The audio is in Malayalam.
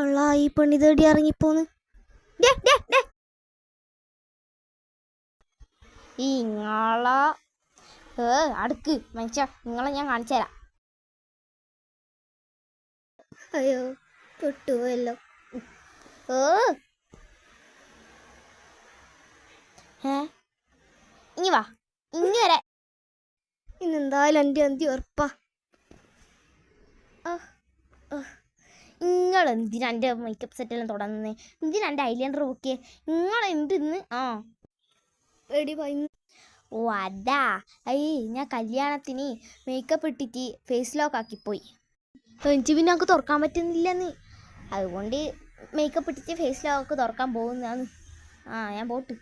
അള്ള ഈ പെണ്ണി തേടി ഇറങ്ങിപ്പോന്ന്. ഇങ്ങളെ അടുക്ക് മനുഷ്യ, നിങ്ങളെ ഞാൻ കാണിച്ചു തരാം. അയ്യോ പെട്ടുപോയല്ലോ. ഇനി വാ, ഇനി വരെ. ഇന്നെന്തായാലും എൻ്റെ അന്തി ഉറപ്പാ. നിങ്ങൾ എന്തിനാ എൻ്റെ മേക്കപ്പ് സെറ്റെല്ലാം തുടങ്ങുന്നേ? എന്തിനാ എൻ്റെ ഐലൈനർ നോക്കിയേ? നിങ്ങൾ എന്തിന്ന് എടി ഓ അതാ, ഞാൻ കല്യാണത്തിന് മേക്കപ്പ് ഇട്ടിട്ട് ഫേസ് ലോക്ക് ആക്കിപ്പോയി. എനിക്ക് പിന്നെ നമുക്ക് തുറക്കാൻ പറ്റുന്നില്ലെന്ന്, അതുകൊണ്ട് മേക്കപ്പ് ഇട്ടിട്ട് ഫേസ് ലോക്ക് തുറക്കാൻ പോകുന്നതാണ്. ഞാൻ പോട്ട്.